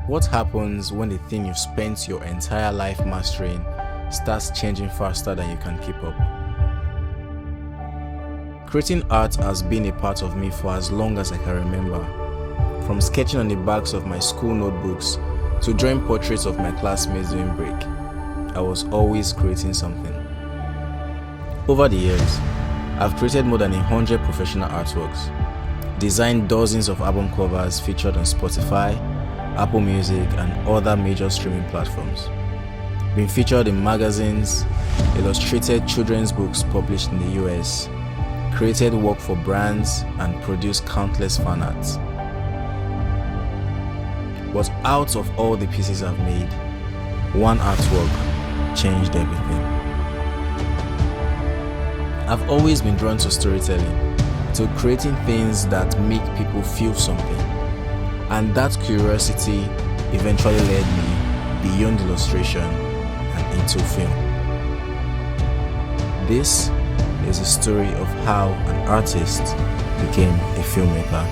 What happens when the thing you've spent your entire life mastering starts changing faster than you can keep up? Creating art has been a part of me for as long as I can remember. From sketching on the backs of my school notebooks to drawing portraits of my classmates during break, I was always creating something. Over the years, I've created more than 100 professional artworks, designed dozens of album covers featured on Spotify, Apple Music, and other major streaming platforms. Been featured in magazines, illustrated children's books published in the US, created work for brands, and produced countless fan arts. But out of all the pieces I've made, one artwork changed everything. I've always been drawn to storytelling, to creating things that make people feel something. And that curiosity eventually led me beyond illustration and into film. This is a story of how an artist became a filmmaker.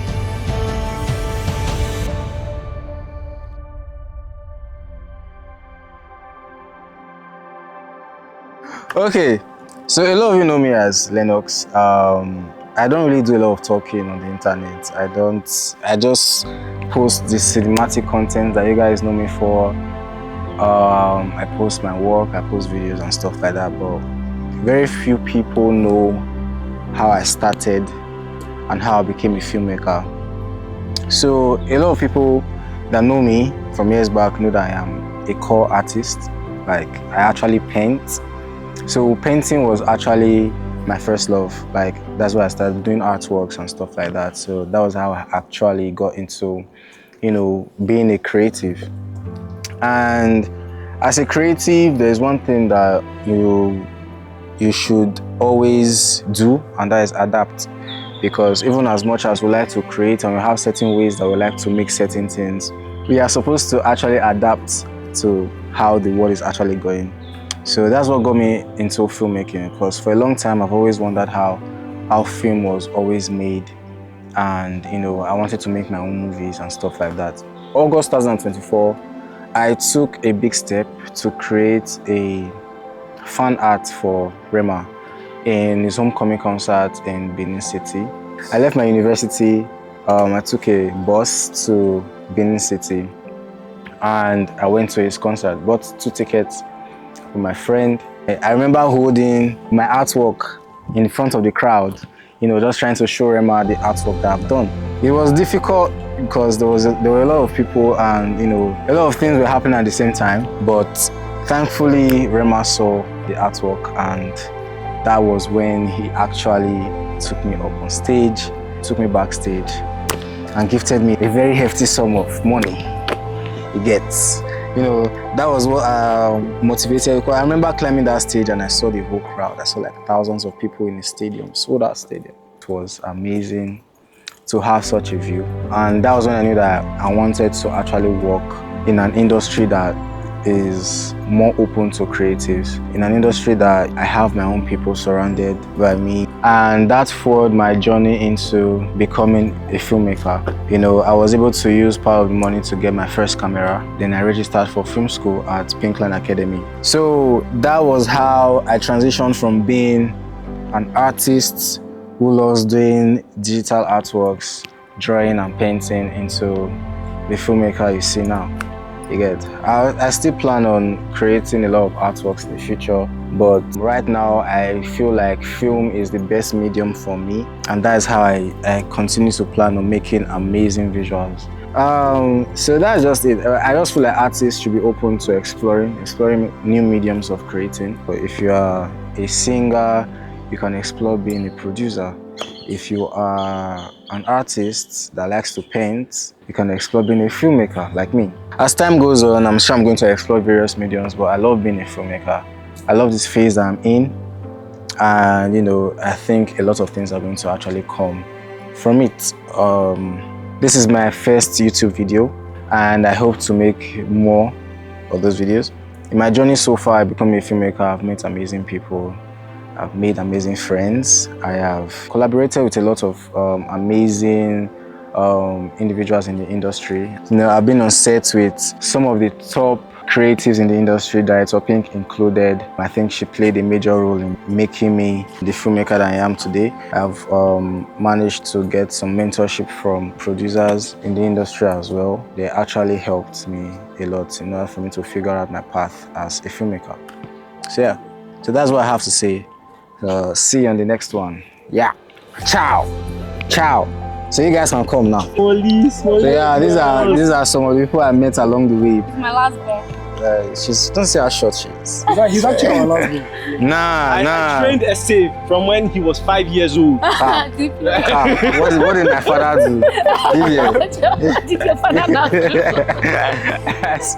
Okay, so a lot of you know me as Lennox. I don't really do a lot of talking on the internet. I just post the cinematic content that you guys know me for. I post my work, I post videos and stuff like that, but very few people know how I started and how I became a filmmaker. So a lot of people that know me from years back know that I am a core artist. Like, I actually paint. So painting was actually my first love. Like, that's why I started doing artworks and stuff like that. So that was how I actually got into, being a creative. And as a creative, there's one thing that you should always do, and that is adapt. Because even as much as we like to create and we have certain ways that we like to make certain things, we are supposed to actually adapt to how the world is actually going. So that's what got me into filmmaking, because for a long time I've always wondered how film was always made, and I wanted to make my own movies and stuff like that. August 2024, I took a big step to create a fan art for Rema in his homecoming concert in Benin City. I left my university, I took a bus to Benin City and I went to his concert, bought 2 tickets with my friend. I remember holding my artwork in front of the crowd, just trying to show Rema the artwork that I've done. It was difficult because there were a lot of people and a lot of things were happening at the same time, but thankfully Rema saw the artwork, and that was when he actually took me up on stage, took me backstage, and gifted me a very hefty sum of money. He gets. That was what motivated. Because I remember climbing that stage and I saw the whole crowd. I saw like thousands of people in the stadium, sold out stadium. It was amazing to have such a view. And that was when I knew that I wanted to actually work in an industry that is more open to creatives, in an industry that I have my own people surrounded by me. And that forward my journey into becoming a filmmaker. I was able to use part of the money to get my first camera. Then I registered for film school at Pinkland Academy. So that was how I transitioned from being an artist who loves doing digital artworks, drawing and painting, into the filmmaker you see now. You get. I still plan on creating a lot of artworks in the future, but right now I feel like film is the best medium for me, and that is how I continue to plan on making amazing visuals. So that's just it. I just feel like artists should be open to exploring new mediums of creating. But if you are a singer, you can explore being a producer. If you are an artist that likes to paint, you can explore being a filmmaker like me. As time goes on, I'm sure I'm going to explore various mediums, but I love being a filmmaker. I love this phase that I'm in, and I think a lot of things are going to actually come from it. This is my first YouTube video, and I hope to make more of those videos. In my journey so far, I've become a filmmaker. I've met amazing people. I've made amazing friends. I have collaborated with a lot of amazing individuals in the industry. You know, I've been on sets with some of the top creatives in the industry, Director Pink included. I think she played a major role in making me the filmmaker that I am today. I've managed to get some mentorship from producers in the industry as well. They actually helped me a lot in order for me to figure out my path as a filmmaker. So yeah, so that's what I have to say. See you on the next one. Yeah, ciao, ciao. So you guys can come now. So yeah, these are some of the people I met along the way. It's my last born. Don't see how short she is. He's actually our last born. I trained Essay from when he was 5 years old. What did my father do? What did your father do? Yes.